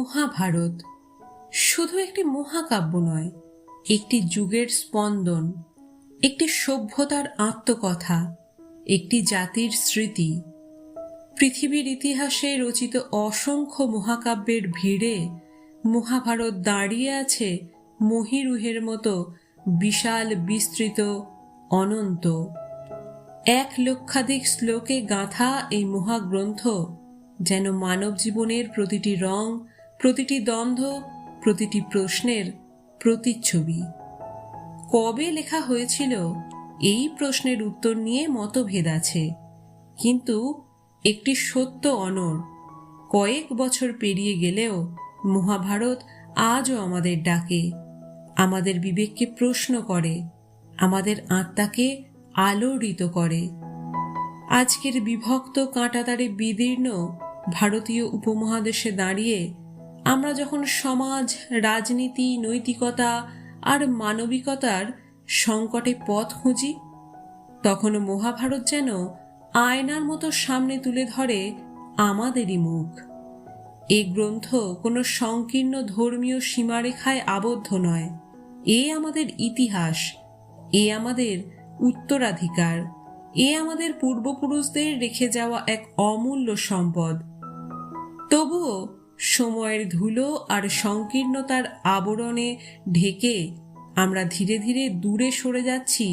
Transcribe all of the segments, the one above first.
মহাভারত শুধু একটি মহাকাব্য নয়, একটি যুগের স্পন্দন, একটি সভ্যতার আত্মকথা, একটি জাতির স্মৃতি। পৃথিবীর ইতিহাসে রচিত অসংখ্য মহাকাব্যের ভিড়ে মহাভারত দাঁড়িয়ে আছে মহীরুহের মতো বিশাল, বিস্তৃত, অনন্ত। 1,00,000 শ্লোকে গাঁথা এই মহাগ্রন্থ যেন মানব জীবনের প্রতিটি রং, প্রতিটি দ্বন্দ্ব, প্রতিটি প্রশ্নের প্রতিচ্ছবি। কবে লেখা হয়েছিল এই প্রশ্নের উত্তর নিয়ে মতভেদ আছে, কিন্তু একটি সত্য অনড়। কয়েক বছর পেরিয়ে গেলেও মহাভারত আজও আমাদের ডাকে, আমাদের বিবেককে প্রশ্ন করে, আমাদের আত্মাকে আলোড়িত করে। আজকের বিভক্ত কাঁটাতারে বিদীর্ণ ভারতীয় উপমহাদেশে দাঁড়িয়ে আমরা যখন সমাজ, রাজনীতি, নৈতিকতা আর মানবিকতার সংকটে পথ খুঁজি, তখন মহাভারত যেন আয়নার মতো সামনে তুলে ধরে আমাদেরই মুখ। এই গ্রন্থ কোনো সংকীর্ণ ধর্মীয় সীমারেখায় আবদ্ধ নয়। এ আমাদের ইতিহাস, এ আমাদের উত্তরাধিকার, এ আমাদের পূর্বপুরুষদের রেখে যাওয়া এক অমূল্য সম্পদ। তবুও সময়ের ধুলো আর সংকীর্ণতার আবরণে ঢেকে আমরা ধীরে ধীরে দূরে সরে যাচ্ছি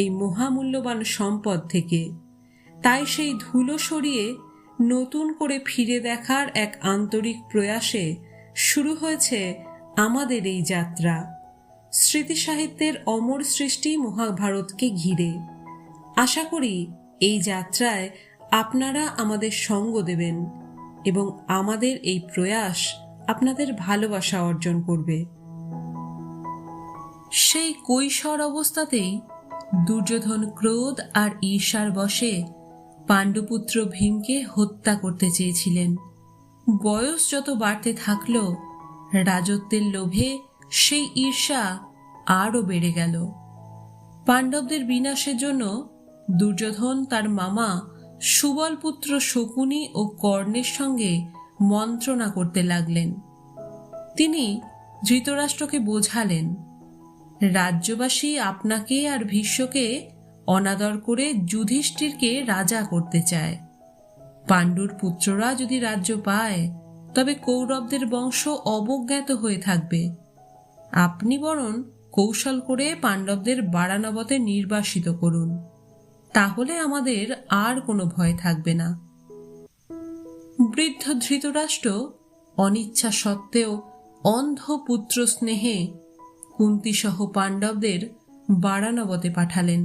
এই মহামূল্যবান সম্পদ থেকে। তাই সেই ধুলো সরিয়ে নতুন করে ফিরে দেখার এক আন্তরিক প্রয়াসে শুরু হয়েছে আমাদের এই যাত্রা, স্মৃতি সাহিত্যের অমর সৃষ্টি মহাভারতকে ঘিরে। আশা করি এই যাত্রায় আপনারা আমাদের সঙ্গ দেবেন এবং আমাদের এই প্রয়াস আপনাদের ভালোবাসা অর্জন করবে। সেই কৈশোর অবস্থাতেই দুর্যোধন ক্রোধ আর ঈর্ষার বশে পাণ্ডুপুত্র ভীমকে হত্যা করতে চেয়েছিলেন। বয়স যত বাড়তে থাকল, রাজত্বের লোভে সেই ঈর্ষা আরও বেড়ে গেল। পাণ্ডবদের বিনাশের জন্য দুর্যোধন তার মামা সুবলপুত্র শকুনি ও কর্ণের সঙ্গে মন্ত্রণা করতে লাগলেন। তিনি ধৃতরাষ্ট্রকে বোঝালেন, রাজ্যবাসী আপনাকে আর ভীষ্মকে অনাদর করে যুধিষ্ঠিরকে রাজা করতে চায়। পাণ্ডুর পুত্ররা যদি রাজ্য পায়, তবে কৌরবদের বংশ অবজ্ঞাত হয়ে থাকবে। আপনি বরং কৌশল করে পাণ্ডবদের বারানবতে নির্বাসিত করুন, তাহলে আমাদের আর কোনো ভয় থাকবে না। বৃদ্ধ ধৃতরাষ্ট্র অনিচ্ছা সত্ত্বেও অন্ধ পুত্র স্নেহে কুন্তিসহ পাণ্ডবদের বারানবতে পাঠালেন।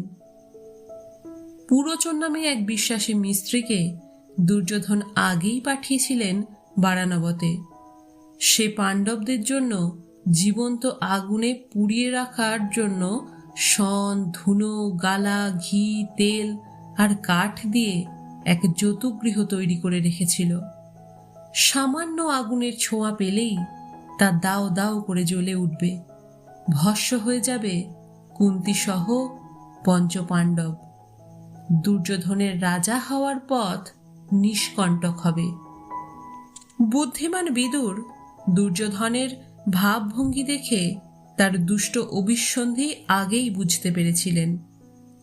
পুরোচন নামে এক বিশ্বাসী মিস্ত্রিকে দুর্যোধন আগেই পাঠিয়েছিলেন বারানবতে। সে পাণ্ডবদের জন্য জীবন্ত আগুনে পুড়িয়ে রাখার জন্য শন, ধুনো, গালা, ঘি, তেল আর কাঠ দিয়ে এক জতুগৃহ তৈরি করে রেখেছিল। সামান্য আগুনের ছোঁয়া পেলেই তা দাও দাও করে জ্বলে উঠবে, ভস্ম হয়ে যাবে কুন্তিসহ পঞ্চপাণ্ডব। দুর্যোধনের রাজা হওয়ার পথ নিষ্কণ্টক হবে। বুদ্ধিমান বিদুর দুর্যোধনের ভাবভঙ্গি দেখে তার দুষ্ট অভিসন্ধি আগেই বুঝতে পেরেছিলেন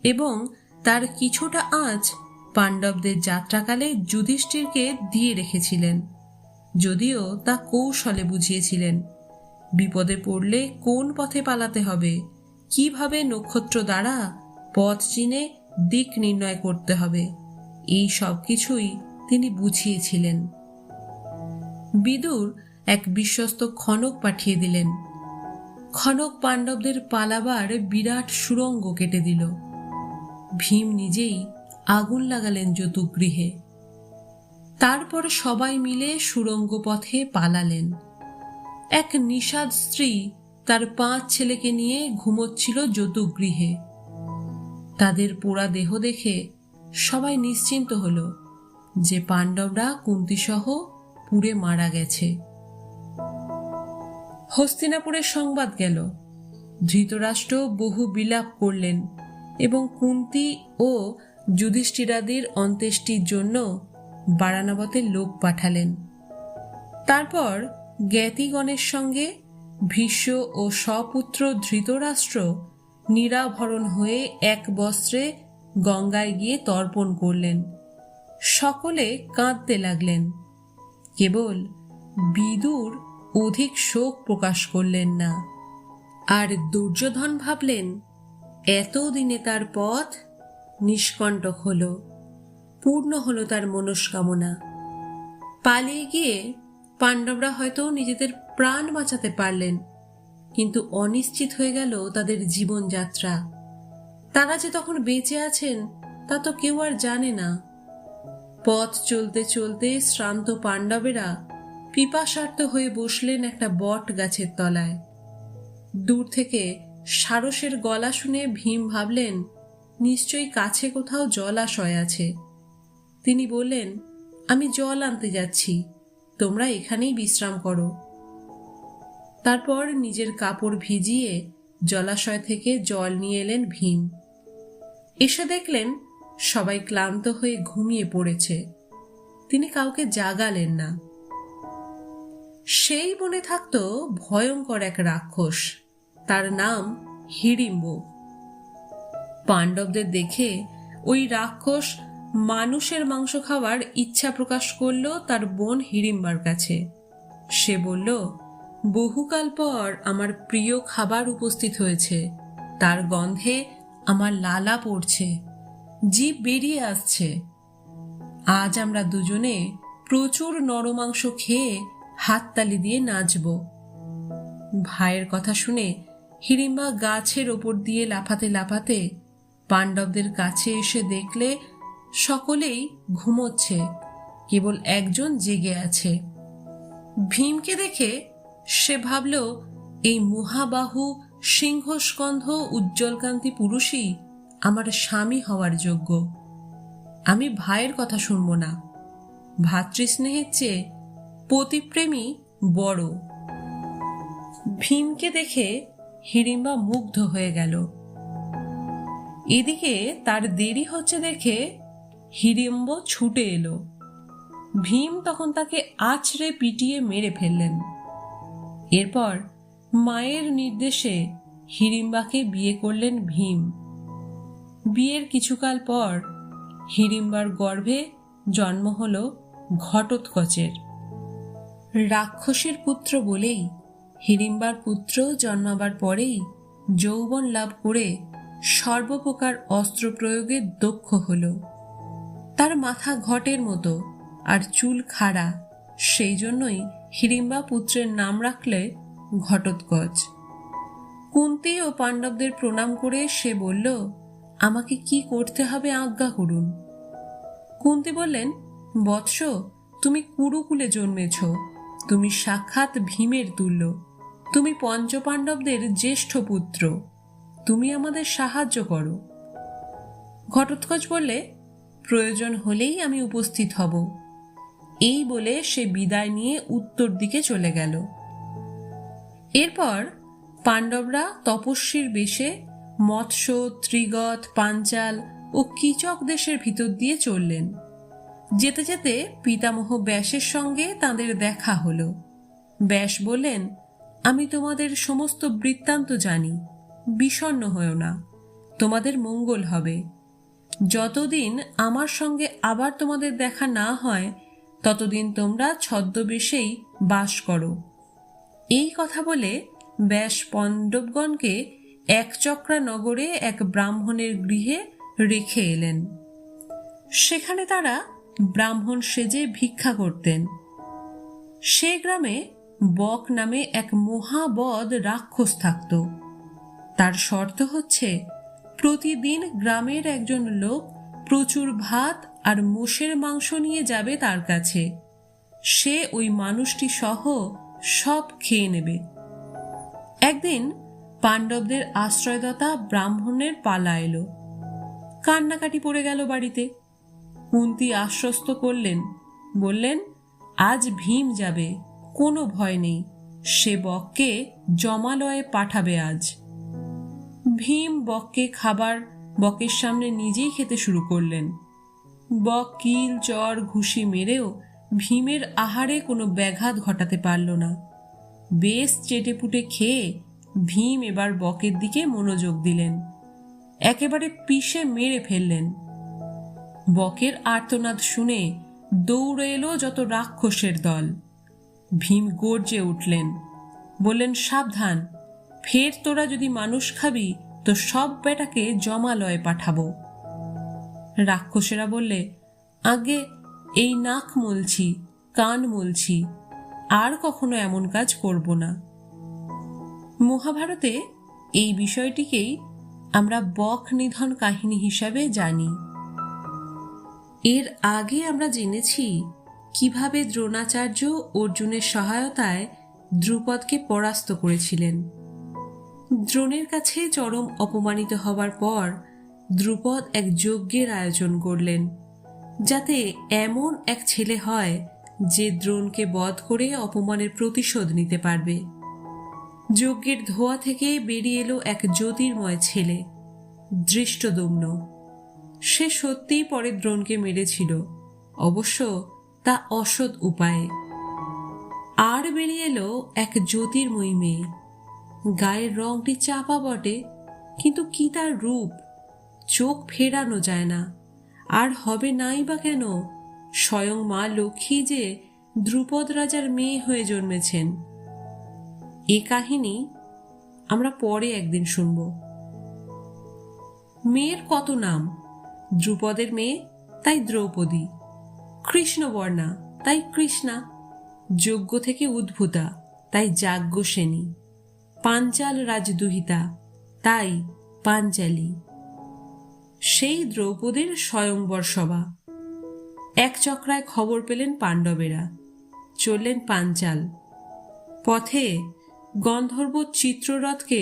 এবং তার কিছুটা আঁচ পাণ্ডবদের যাত্রাকালে যুধিষ্ঠিরকে দিয়ে রেখেছিলেন, যদিও তা কৌশলে বুঝিয়েছিলেন। বিপদে পড়লে কোন পথে পালাতে হবে, কিভাবে নক্ষত্র দ্বারা পথ চিনে দিক নির্ণয় করতে হবে, এই সব কিছুই তিনি বুঝিয়েছিলেন। বিদুর এক বিশ্বস্ত খনক পাঠিয়ে দিলেন। খনক পাণ্ডবদের পালাবার বিরাট সুড়ঙ্গ কেটে দিল। ভীম নিজেই আগুন লাগালেন জতুগৃহে। তারপর সবাই মিলে সুড়ঙ্গ পথে পালালেন। এক নিষাদ স্ত্রী তার 5 ছেলেকে নিয়ে ঘুমোচ্ছিল জতুগৃহে। তাদের পোড়া দেহ দেখে সবাই নিশ্চিন্ত হল যে পাণ্ডবরা কুন্তিসহ পুড়ে মারা গেছে। হস্তিনাপুরের সংবাদ গেল। ধৃতরাষ্ট্র বহু বিলাপ করলেন এবং কুন্তি ও যুধিষ্ঠিরাদির অন্ত্যেষ্টির জন্য বারানবতে লোক পাঠালেন। তারপর জ্ঞাতিগণের সঙ্গে ভীষ্ম ও সপুত্র ধৃতরাষ্ট্র নিরাভরণ হয়ে এক বস্ত্রে গঙ্গায় গিয়ে তর্পণ করলেন। সকলে কাঁদতে লাগলেন। কেবল বিদুর অধিক শোক প্রকাশ করলেন না। আর দুর্যোধন ভাবলেন, এতদিনে তার পথ নিষ্কণ্টক হল, পূর্ণ হল তার মনস্কামনা। পালিয়ে গিয়ে পাণ্ডবরা হয়তো নিজেদের প্রাণ বাঁচাতে পারলেন, কিন্তু অনিশ্চিত হয়ে গেল তাদের জীবনযাত্রা। তারা যে তখন বেঁচে আছেন তা তো কেউ আর জানে না। পথ চলতে চলতে শ্রান্ত পাণ্ডবেরা পিপাসার্ত হয়ে বসলেন একটা বট গাছের তলায়। দূর থেকে সারসের গলা শুনে ভীম ভাবলেন, নিশ্চয়ই কাছে কোথাও জলাশয় আছে। তিনি বললেন, আমি জল আনতে যাচ্ছি, তোমরা এখানেই বিশ্রাম করো। তারপর নিজের কাপড় ভিজিয়ে জলাশয় থেকে জল নিয়ে এলেন ভীম। এসে দেখলেন সবাই ক্লান্ত হয়ে ঘুমিয়ে পড়েছে। তিনি কাউকে জাগালেন না। সেই বনে থাকত ভয়ঙ্কর এক রাক্ষস, তার নাম হিড়িম্ব। পাণ্ডবদের দেখে ওই রাক্ষস মানুষের মাংস খাওয়ার ইচ্ছা প্রকাশ করল তার বোন হিড়িম্বার কাছে। সে বলল, বহুকাল পর আমার প্রিয় খাবার উপস্থিত হয়েছে, তার গন্ধে আমার লালা পড়ছে, জিভ বেরিয়ে আসছে। আজ আমরা দুজনে প্রচুর নরমাংস খেয়ে হাততালি দিয়ে নাচব। ভাইয়ের কথা শুনে হিড়িম্বা গাছের ওপর দিয়ে লাফাতে লাফাতে পাণ্ডবদের কাছে এসে দেখলে সকলেই ঘুমোচ্ছে, কেবল একজন জেগে আছে। ভীমকে দেখে সে ভাবল, এই মহাবাহু সিংহস্কন্ধ উজ্জ্বলকান্তি পুরুষই আমার স্বামী হওয়ার যোগ্য। আমি ভাইয়ের কথা শুনব না। ভাতৃস্নেহের চেয়ে পতিপ্রেমী বড়। ভীমকে দেখে হিড়িম্বা মুগ্ধ হয়ে গেল। এদিকে তার দেরি হচ্ছে দেখে হিড়িম্ব ছুটে এলো। ভীম তখন তাকে আছড়ে পিটিয়ে মেরে ফেললেন। এরপর মায়ের নির্দেশে হিড়িম্বাকে বিয়ে করলেন ভীম। বিয়ের কিছুকাল পর হিড়িম্বার গর্ভে জন্ম হল ঘটোৎকচের। রাক্ষসীর পুত্র বলেই হিড়িম্বার পুত্র জন্মাবার পরেই যৌবন লাভ করে সর্বপ্রকার অস্ত্র প্রয়োগে দক্ষ হল। তার মাথা ঘটের মতো আর চুল খাড়া, সেই জন্যই হিড়িম্বা পুত্রের নাম রাখলে ঘটোৎকচ। কুন্তী ও পাণ্ডবদের প্রণাম করে সে বলল, আমাকে কি করতে হবে আজ্ঞা করুন। কুন্তী বললেন, বৎস, তুমি কুরুকুলে জন্মেছ, তুমি সাক্ষাৎ ভীমের তুল্য, তুমি পঞ্চপাণ্ডবদের জ্যেষ্ঠ পুত্র, তুমি আমাদের সাহায্য করো। ঘটোৎকচ বললে, প্রয়োজন হলেই আমি উপস্থিত হব। এই বলে সে বিদায় নিয়ে উত্তর দিকে চলে গেল। এরপর পাণ্ডবরা তপস্বীর বেশে মৎস্য, ত্রিগত, পাঞ্চাল ও কীচক দেশের ভিতর দিয়ে চললেন। যেতে যেতে পিতামহ ব্যাসের সঙ্গে তাঁদের দেখা হলো। ব্যাস বললেন, আমি তোমাদের সমস্ত বৃত্তান্ত জানি, বিষণ্ণ হও না, তোমাদের মঙ্গল হবে। যতদিন আমার সঙ্গে আবার তোমাদের দেখা না হয় ততদিন তোমরা ছদ্মবেশেই বাস করো। এই কথা বলে ব্যাস পাণ্ডবগণকে একচক্রা নগরে এক ব্রাহ্মণের গৃহে রেখে এলেন। সেখানে তারা ব্রাহ্মণ সেজে ভিক্ষা করতেন। সে গ্রামে বক নামে এক মহাবদ রাক্ষস থাকত। তার শর্ত হচ্ছে, প্রতিদিন গ্রামের একজন লোক প্রচুর ভাত আর মোষের মাংস নিয়ে যাবে তার কাছে। সে ওই মানুষটি সহ সব খেয়ে নেবে। একদিন পাণ্ডবদের আশ্রয়দাতা ব্রাহ্মণের পালা এলো। কান্নাকাটি পড়ে গেল বাড়িতে। কুন্তী আশ্বস্ত করলেন, বললেন, আজ ভীম যাবে, কোনো ভয় নেই, সে বককে জমালয়ে পাঠাবে আজ। ভীম বককে খাবার বকের সামনে নিজেই খেতে শুরু করলেন। বক কিল চর ঘুষি মেরেও ভীমের আহারে কোনো ব্যাঘাত ঘটাতে পারল না। বেশ চেটেপুটে খেয়ে ভীম এবার বকের দিকে মনোযোগ দিলেন, একেবারে পিষে মেরে ফেললেন। বকের আর্তনাদ শুনে দৌড়ে এলো যত রাক্ষসের দল। ভীম গর্জে উঠলেন, বললেন, সাবধান, ফের তোরা যদি মানুষ খাবি তো সব বেটাকে জমালয়ে পাঠাবো। রাক্ষসেরা বললে, আগে এই নাক মলছি, কান মলছি, আর কখনো এমন কাজ করব না। মহাভারতে এই বিষয়টিকেই আমরা বক নিধন কাহিনী হিসাবে জানি। এর আগে আমরা জেনেছি কিভাবে দ্রোণাচার্য অর্জুনের সহায়তায় দ্রুপদকে পরাস্ত করেছিলেন। দ্রোণের কাছে চরম অপমানিত হবার পর দ্রুপদ এক যজ্ঞের আয়োজন করলেন, যাতে এমন এক ছেলে হয় যে দ্রোণকে বধ করে অপমানের প্রতিশোধ নিতে পারবে। যজ্ঞের ধোঁয়া থেকে বেরিয়ে এলো এক জ্যোতির্ময় ছেলে, ধৃষ্টদ্যুম্ন। সে সত্যিই পরে দ্রোণকে মেরেছিল, অবশ্য তা অসৎ উপায়ে। আর বেরিয়ে এলো এক জ্যোতির্ময়ী মেয়ে। গায়ের রংটি চাপা বটে, কিন্তু কি তার রূপ! চোখ ফেরানো যায় না। আর হবে নাই বা কেন? স্বয়ং মা লক্ষ্মী যে দ্রুপদ রাজার মেয়ে হয়ে জন্মেছেন। এ কাহিনী আমরা পরে একদিন শুনব। মেয়ের কত নাম। দ্রুপদের মেয়ে তাই দ্রৌপদী, কৃষ্ণবর্ণা তাই কৃষ্ণা, যজ্ঞ থেকে উদ্ভূতা তাই যাজ্ঞসেনী, পাঞ্চাল রাজদুহিতা তাই পাঞ্চালী। সেই দ্রৌপদীর স্বয়ংবর সভা। এক চক্রায় খবর পেলেন পাণ্ডবেরা, চললেন পাঞ্চাল। পথে গন্ধর্ব চিত্ররথকে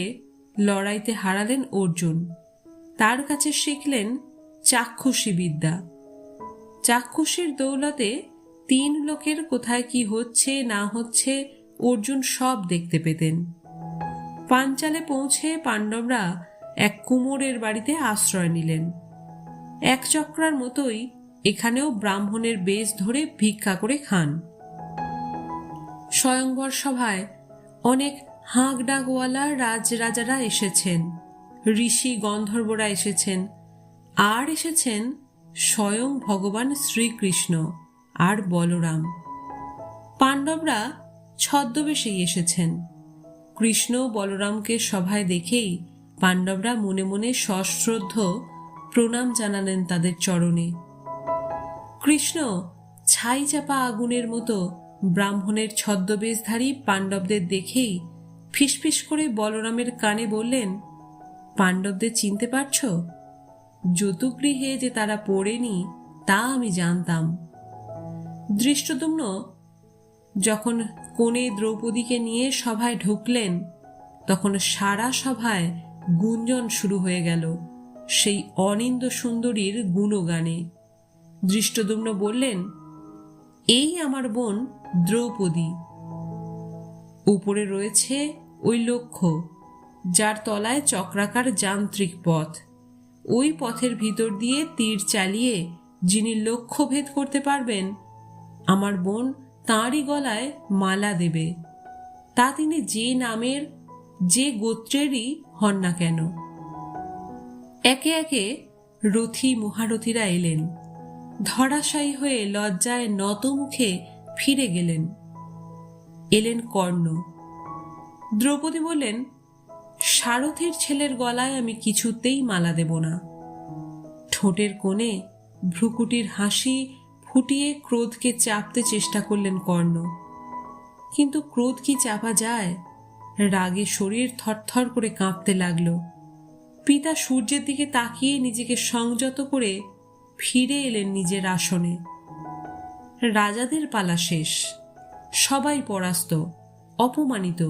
লড়াইতে হারালেন অর্জুন। তার কাছে শিখলেন চাক্ষুষী বিদ্যা। চাক্ষুষীর দৌলতে 3 লোকের কোথায় কি হচ্ছে না হচ্ছে অর্জুন সব দেখতে পেতেন। পাঞ্চালে পৌঁছে পাণ্ডবরা এক কুমোরের বাড়িতে আশ্রয় নিলেন। এক চক্রার মতোই এখানেও ব্রাহ্মণের বেশ ধরে ভিক্ষা করে খান। স্বয়ংবর সভায় অনেক হাঁক ডাকওয়ালা রাজরাজারা এসেছেন, ঋষি গন্ধর্বরা এসেছেন, আর এসেছেন স্বয়ং ভগবান শ্রীকৃষ্ণ আর বলরাম। পাণ্ডবরা ছদ্মবেশেই এসেছেন। কৃষ্ণ বলরামকে সভায় দেখেই পাণ্ডবরা মনে মনে সশ্রদ্ধ প্রণাম জানালেন তাদের চরণে। কৃষ্ণ ছাই চাপা আগুনের মতো ব্রাহ্মণের ছদ্মবেশধারী পাণ্ডবদের দেখেই ফিসফিস করে বলরামের কানে বললেন, পাণ্ডবদের চিনতে পারছ? যতুগৃহে যে তারা পড়েনি তা আমি জানতাম। ধৃষ্টদ্যুম্ন যখন কোণে দ্রৌপদীকে নিয়ে সভায় ঢুকলেন, তখন সারা সভায় গুঞ্জন শুরু হয়ে গেল সেই অনিন্দ সুন্দরীর গুণগানে। ধৃষ্টদ্যুম্ন বললেন, এই আমার বোন দ্রৌপদী। উপরে রয়েছে ওই লক্ষ্য, যার তলায় চক্রাকার যান্ত্রিক পথ। ওই পথের ভিতর দিয়ে তীর চালিয়ে যিনি লক্ষ্য ভেদ করতে পারবেন, আমার বোন তাঁরই গলায় মালা দেবে, তা তিনি যে নামের যে গোত্রেরই হন না কেন। একে একে রথী মহারথীরা এলেন, ধরাশায়ী হয়ে লজ্জায় নত মুখে ফিরে গেলেন। এলেন কর্ণ। দ্রৌপদী বললেন, সারথীর ছেলের গলায় আমি কিছুতেই মালা দেব না। ঠোঁটের কোণে ভ্রুকুটির হাসি ফুটিয়ে ক্রোধকে চাপতে চেষ্টা করলেন কর্ণ, কিন্তু ক্রোধ কি চাপা যায়? রাগে শরীর থরথর করে কাঁপতে লাগল। পিতা সূর্যের দিকে তাকিয়ে নিজেকে সংযত করে ফিরে এলেন নিজের আসনে। রাজাদের পালা শেষ, সবাই পরাস্ত, অপমানিত।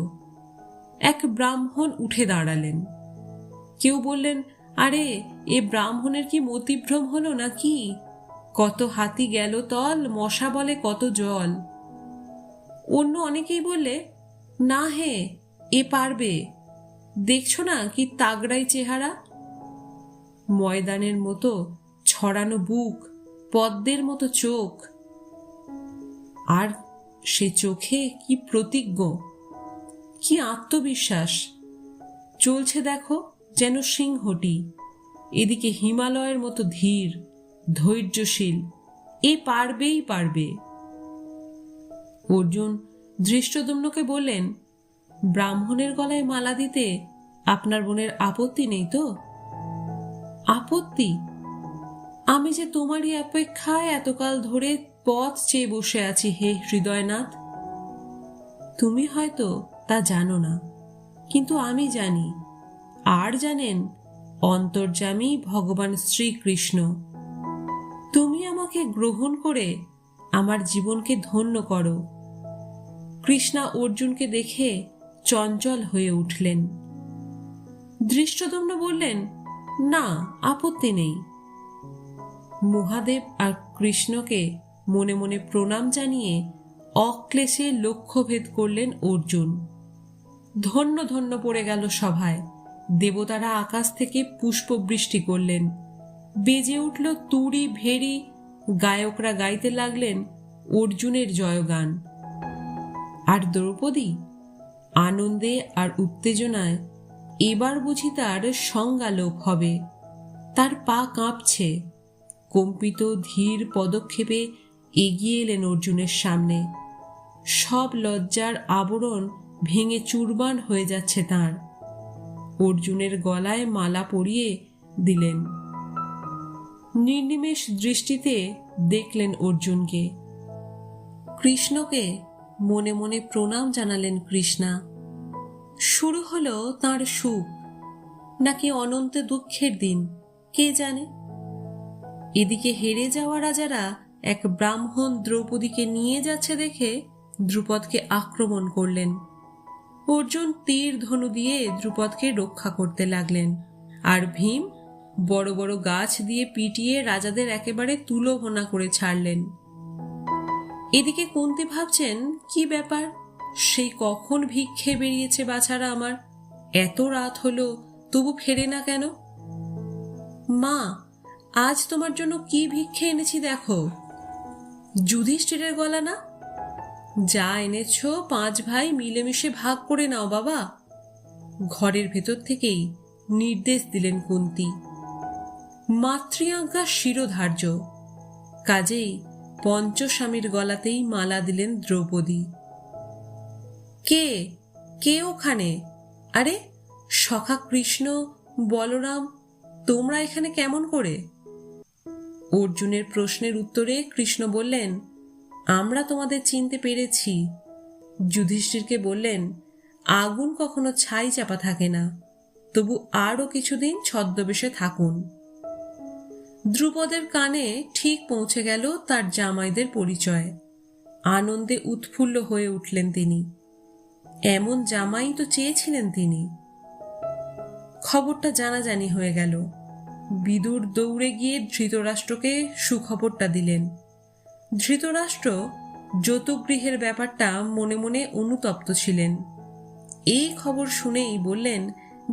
এক ব্রাহ্মণ উঠে দাঁড়ালেন। কেউ বললেন, আরে এ ব্রাহ্মণের কি মতিভ্রম হলো নাকি? কত হাতি গেল তল, মশা বলে কত জল। অন্য অনেকেই বললে, না হে, এ পারবে, দেখছো না কি তাগড়াই চেহারা, ময়দানের মতো ছড়ানো বুক, পদ্মের মতো চোখ। আর সে চোখে কি প্রতিজ্ঞ, কি আত্মবিশ্বাস! চলছে দেখো যেন সিংহটি, এদিকে হিমালয়ের মতো ধীর ধৈর্যশীল, এ পারবেই পারবে। অর্জুন ধৃষ্টদ্যুম্নকে বললেন, ব্রাহ্মণের গলায় মালা দিতে আপনার বোনের আপত্তি নেই তো? আপত্তি? আমি যে তোমারই অপেক্ষায় এতকাল ধরে পথ চেয়ে বসে আছি হে হৃদয়নাথ। তুমি হয়তো তা জানো না, কিন্তু আমি জানি, আর জানেন অন্তর্যামী ভগবান শ্রীকৃষ্ণ। তুমি আমাকে গ্রহণ করে আমার জীবনকে ধন্য করো। কৃষ্ণা অর্জুনকে দেখে চঞ্চল হয়ে উঠলেন। ধৃষ্টদ্যুম্ন বললেন, না, আপত্তি নেই। মহাদেব আর কৃষ্ণকে মনে মনে প্রণাম জানিয়ে অক্লেশে লক্ষ্যভেদ করলেন অর্জুন। ধন্য ধন্য পড়ে গেল সভায়। দেবতারা আকাশ থেকে পুষ্পবৃষ্টি করলেন, বেজে উঠল তুড়ি ভেড়ি, গায়করা গাইতে লাগলেন অর্জুনের জয়গান। আর দ্রৌপদী আনন্দে আর উত্তেজনায় এবার বুঝি তার সংজ্ঞালোপ হবে। তার পা কাঁপছে, কম্পিত ধীর পদক্ষেপে এগিয়ে এলেন অর্জুনের সামনে। সব লজ্জার আবরণ ভেঙে চুরমার হয়ে যাচ্ছে তার। অর্জুনের গলায় মালা পরিয়ে দিলেন। নির্নিমেষ দৃষ্টিতে দেখলেন অর্জুনকে। কৃষ্ণকে মনে মনে প্রণাম জানালেন কৃষ্ণা। শুরু হলো তার সুখ, নাকি অনন্ত দুঃখের দিন কে জানে। এদিকে হেরে যাওয়া রাজারা এক ব্রাহ্মণ দ্রৌপদীকে নিয়ে যাচ্ছে দেখে দ্রুপদকে আক্রমণ করলেন। অর্জুন তীর ধনু দিয়ে দ্রুপদকে রক্ষা করতে লাগলেন, আর ভীম বড় বড় গাছ দিয়ে পিটিয়ে রাজাদের একেবারে তুলোভোনা করে ছাড়লেন। এদিকে কুন্তী ভাবছেন, কি ব্যাপার, সেই কখন ভিক্ষে বেরিয়েছে বাছারা আমার, এত রাত হলো তবু ফেরে না কেন? মা, আজ তোমার জন্য কি ভিক্ষে এনেছি দেখো। যুধিষ্ঠিরের গলা না? যা এনেছ 5 ভাই মিলেমিশে ভাগ করে নাও বাবা। ঘরের ভেতর থেকেই নির্দেশ দিলেন কুন্তী। মাতৃআজ্ঞা শিরোধার্য, কাজেই পঞ্চস্বামীর গলাতেই মালা দিলেন দ্রৌপদী। কে কে ওখানে? আরে সখা কৃষ্ণ, বলরাম, তোমরা এখানে কেমন করে? অর্জুনের প্রশ্নের উত্তরে কৃষ্ণ বললেন, আমরা তোমাদের চিনতে পেরেছি। যুধিষ্ঠিরকে বললেন, আগুন কখনো ছাই চাপা থাকে না, তবু আরো কিছুদিন ছদ্মবেশে থাকুন। দ্রুপদের কানে ঠিক পৌঁছে গেল তার জামাইদের পরিচয়। আনন্দে উৎফুল্ল হয়ে উঠলেন তিনি। এমন জামাই তো চেয়েছিলেন তিনি। খবরটা জানাজানি হয়ে গেল। বিদুর দৌড়ে গিয়ে ধৃতরাষ্ট্রকে সুখবরটা দিলেন। ধৃতরাষ্ট্র যৌতুগৃহের ব্যাপারটা মনে মনে অনুতপ্ত ছিলেন। এই খবর শুনেই বললেন,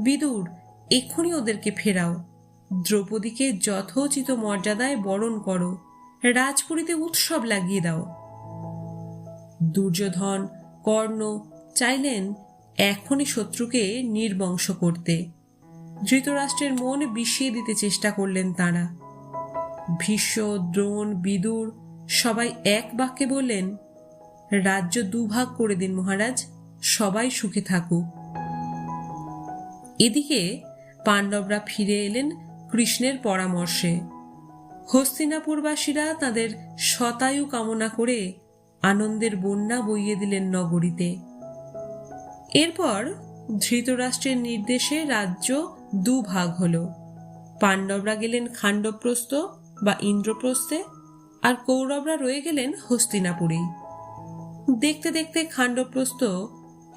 বিদুর, এক্ষুনি ওদেরকে ফেরাও, দ্রৌপদীকে যথোচিত মর্যাদায় বরণ করো, রাজপুরীতে উৎসব লাগিয়ে দাও। দুর্যোধন, কর্ণ চাইলেন এখনই শত্রুকে নির্বংশ করতে। ধৃতরাষ্ট্রের মন বিষিয়ে দিতে চেষ্টা করলেন তাঁরা। ভীষ্ম, দ্রোণ, বিদুর সবাই এক বাক্যে বললেন, রাজ্য দুভাগ করে দিন মহারাজ, সবাই সুখে থাকুক। এদিকে পাণ্ডবরা ফিরে এলেন কৃষ্ণের পরামর্শে। হস্তিনাপুরবাসীরা তাদের শতায়ু কামনা করে আনন্দের বন্যা বইয়ে দিলেন নগরীতে। এরপর ধৃতরাষ্ট্রের নির্দেশে রাজ্য দুভাগ হল। পাণ্ডবরা গেলেন খাণ্ডবপ্রস্থ বা ইন্দ্রপ্রস্থে, আর কৌরবরা রয়ে গেলেন হস্তিনাপুরেই। দেখতে দেখতে খাণ্ডবপ্রস্থ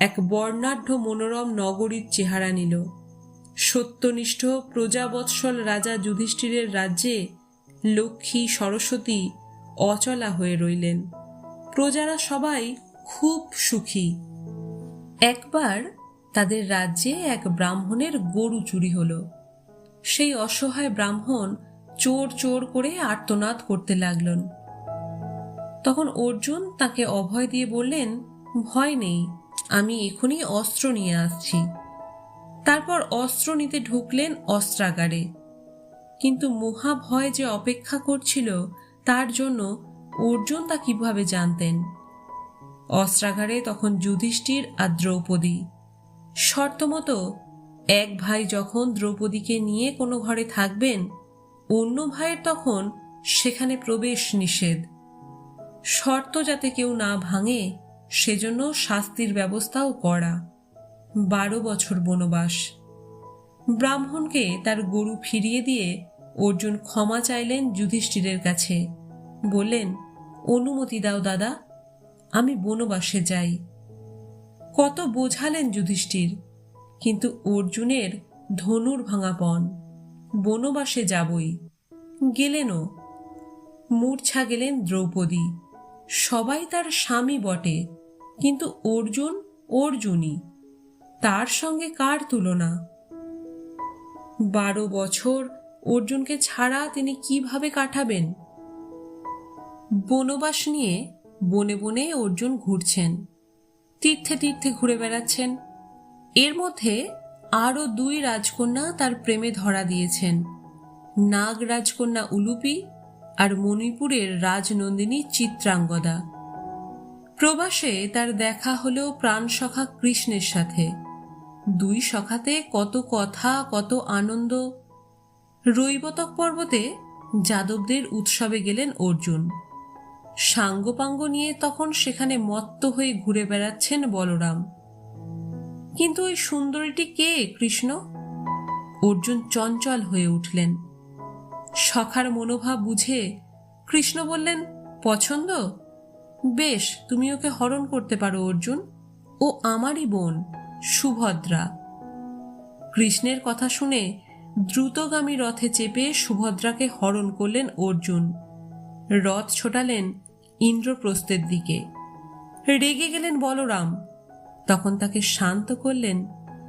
এক বর্ণাঢ্য মনোরম নগরীর চেহারা নিল। সত্যনিষ্ঠ প্রজাবৎসল রাজা যুধিষ্ঠিরের রাজ্যে লক্ষ্মী সরস্বতী অচলা হয়ে রইলেন। প্রজারা সবাই খুব সুখী। একবার তাদের রাজ্যে এক ব্রাহ্মণের গরু চুরি হলো। সেই অসহায় ব্রাহ্মণ চোর চোর করে আর্তনাদ করতে লাগলেন। তখন অর্জুন তাকে অভয় দিয়ে বললেন, ভয় নেই, আমি এখনই অস্ত্র নিয়ে আসছি। তারপর অস্ত্র নিতে ঢুকলেন অস্ত্রাগারে। কিন্তু মহাভয় যে অপেক্ষা করছিল তার জন্য অর্জুন তা কিভাবে জানতেন? অস্ত্রাগারে তখন যুধিষ্ঠির আর দ্রৌপদী। শর্তমতো এক ভাই যখন দ্রৌপদীকে নিয়ে কোনো ঘরে থাকবেন, অন্য ভাইয়ের তখন সেখানে প্রবেশ নিষেধ। শর্ত যাতে কেউ না ভাঙে সেজন্য শাস্তির ব্যবস্থাও করা। 12 বছর বনবাস। ব্রাহ্মণকে তার গরু ফিরিয়ে দিয়ে অর্জুন ক্ষমা চাইলেন যুধিষ্ঠিরের কাছে। বললেন, অনুমতি দাও দাদা, আমি বনবাসে যাই। কত বোঝালেন যুধিষ্ঠির, কিন্তু অর্জুনের ধনুর ভাঙাপন। বনবাসে যাবই। গেলেনও। মূর্ছা গেলেন দ্রৌপদী। সবাই তার স্বামী বটে, কিন্তু অর্জুন অর্জুনই। তার সঙ্গে কার তুলনা? 12 বছর অর্জুনকে ছাড়া তিনি কিভাবে কাটাবেন? বনবাস নিয়ে বনে বনে অর্জুন ঘুরছেন, তীর্থে তীর্থে ঘুরে বেড়াচ্ছেন। এর মধ্যে আরো 2 রাজকন্যা তার প্রেমে ধরা দিয়েছেন, নাগ রাজকন্যা উলুপি আর মণিপুরের রাজনন্দিনী চিত্রাঙ্গদা। প্রবাসে তার দেখা হলো প্রাণসখা কৃষ্ণের সাথে। 2 সখাতে কত কথা, কত আনন্দ। রৈবতক পর্বতে যাদবদের উৎসবে গেলেন অর্জুন। সাঙ্গপাঙ্গ নিয়ে তখন সেখানে মত্ত হয়ে ঘুরে বেড়াচ্ছেন বলরাম। কিন্তু ওই সুন্দরীটি কে কৃষ্ণ? অর্জুন চঞ্চল হয়ে উঠলেন। সখার মনোভাব বুঝে কৃষ্ণ বললেন, পছন্দ? বেশ, তুমি ওকে হরণ করতে পারো অর্জুন। ও আমারই বোন, সুভদ্রা। কৃষ্ণের কথা শুনে দ্রুতগামী রথে চেপে সুভদ্রাকে হরণ করলেন অর্জুন। রথ ছোটালেন ইন্দ্রপ্রস্থের দিকে। রেগে গেলেন বলরাম। তখন তাকে শান্ত করলেন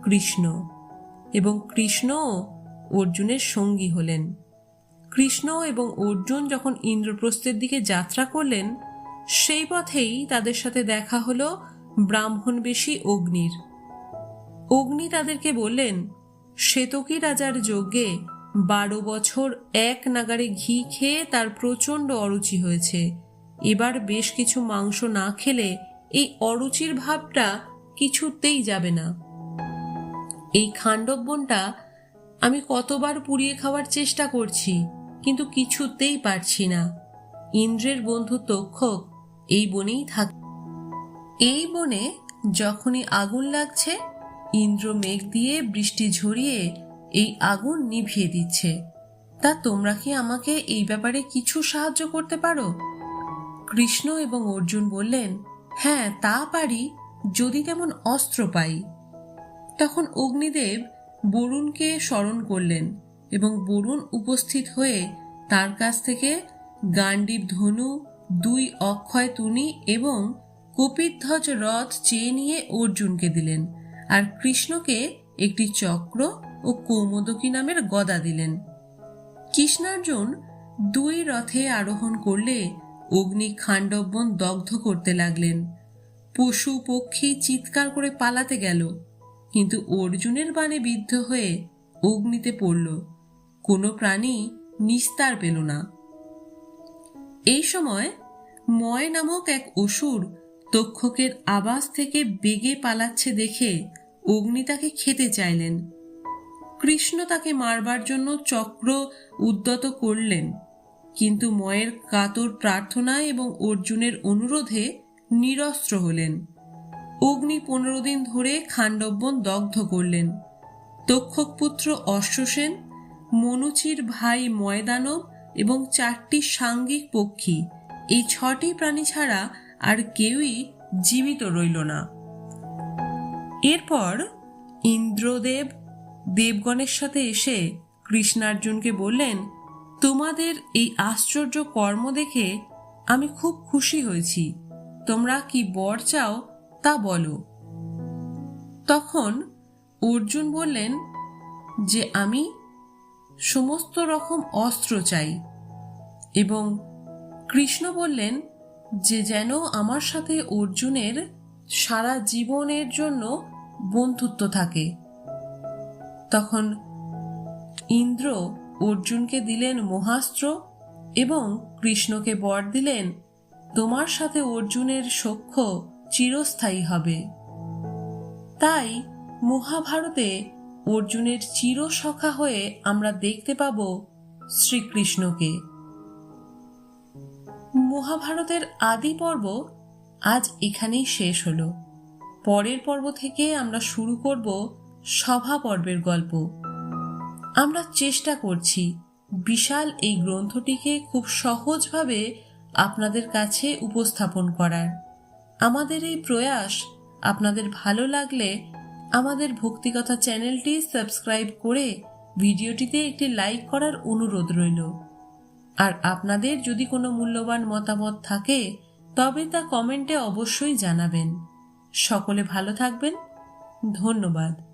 কৃষ্ণ, এবং কৃষ্ণও অর্জুনের সঙ্গী হলেন। কৃষ্ণ এবং অর্জুন যখন ইন্দ্রপ্রস্থের দিকে যাত্রা করলেন, সেই পথেই তাদের সাথে দেখা হলো ব্রাহ্মণবেশী অগ্নির। অগ্নি তাদেরকে বললেন, শ্বেতকী রাজার যজ্ঞে 12 বছর এক নাগারে ঘি খেয়ে তার প্রচণ্ড অরুচি হয়েছে। এবার বেশ কিছু মাংস না খেলে এই অরুচির ভাবটা কিছুতেই যাবে না। এই খাণ্ডববনটা আমি কতবার পুড়িয়ে খাওয়ার চেষ্টা করছি, কিন্তু কিছুতেই পারছি না। ইন্দ্রের বন্ধু তক্ষক এই বনেই থাকে। এই বনে যখনই আগুন লাগছে, ইন্দ্র মেঘ দিয়ে বৃষ্টি ঝরিয়ে এই আগুন নিভিয়ে দিচ্ছে। তা তোমরা কি আমাকে এই ব্যাপারে কিছু সাহায্য করতে পারো? কৃষ্ণ এবং অর্জুন বললেন, হ্যাঁ তা পারি, যদি তেমন অস্ত্র পাই। তখন অগ্নিদেব বরুণকে স্মরণ করলেন এবং বরুণ উপস্থিত হয়ে তার কাছ থেকে গাণ্ডীব ধনু, 2 অক্ষয় তুনি এবং কপিধ্বজ রথ চেয়ে নিয়ে অর্জুনকে দিলেন, আর কৃষ্ণকে একটি চক্র ও কৌমোদকী নামের গদা দিলেন। কৃষ্ণার্জুন 2 রথে আরোহণ করলে অগ্নি খাণ্ডববন দগ্ধ করতে লাগলেন। পশু পক্ষী চিৎকার করে পালাতে গেল, কিন্তু অর্জুনের বাণে বিদ্ধ হয়ে অগ্নিতে পড়ল। কোনো প্রাণী নিস্তার পেল না। এই সময় ময় নামক এক অসুর তক্ষকের আবাস থেকে বেগে পালাচ্ছে দেখে অগ্নি তাকে খেতে চাইলেন। কৃষ্ণ তাকে মারবার জন্য চক্র উদ্যত করলেন, কিন্তু ময়ের কাতর প্রার্থনায় এবং অর্জুনের অনুরোধে নিরস্ত্র হলেন। অগ্নি 15 দিন ধরে খাণ্ডববন দগ্ধ করলেন। তক্ষক পুত্র অশ্বসেন, মনুচির ভাই ময়দানব এবং 4টি সাঙ্গিক পক্ষী, এই 6টি প্রাণী ছাড়া আর কেউই জীবিত রইল না। এরপর ইন্দ্রদেব দেবগণের সাথে এসে কৃষ্ণার্জুনকে বললেন, তোমাদের এই আশ্চর্য কর্ম দেখে আমি খুব খুশি হয়েছি। তোমরা কি বর চাও তা বলো। তখন অর্জুন বললেন যে আমি সমস্ত রকম অস্ত্র চাই, এবং কৃষ্ণ বললেন যে যেন আমার সাথে অর্জুনের সারা জীবনের জন্য বন্ধুত্ব থাকে। তখন ইন্দ্র অর্জুনকে দিলেন মহাস্ত্র এবং কৃষ্ণকে বর দিলেন, তোমার সাথে অর্জুনের সখ্য চিরস্থায়ী হবে। তাই মহাভারতে অর্জুনের চিরসখা হয়ে আমরা দেখতে পাব শ্রীকৃষ্ণকে। মহাভারতের আদি পর্ব আজ এখানেই শেষ হলো। পরের পর্ব থেকে আমরা শুরু করব সভা পর্বের গল্প। আমরা চেষ্টা করছি বিশাল এই গ্রন্থটিকে খুব সহজভাবে আপনাদের কাছে উপস্থাপন করার। আমাদের এই প্রয়াস আপনাদের ভালো লাগলে আমাদের ভক্তিকথা চ্যানেলটি সাবস্ক্রাইব করে ভিডিওটিতে একটি লাইক করার অনুরোধ রইল। আর আপনাদের যদি কোনো মূল্যবান মতামত থাকে তবে তা কমেন্টে অবশ্যই জানাবেন। সকলে ভালো থাকবেন। ধন্যবাদ।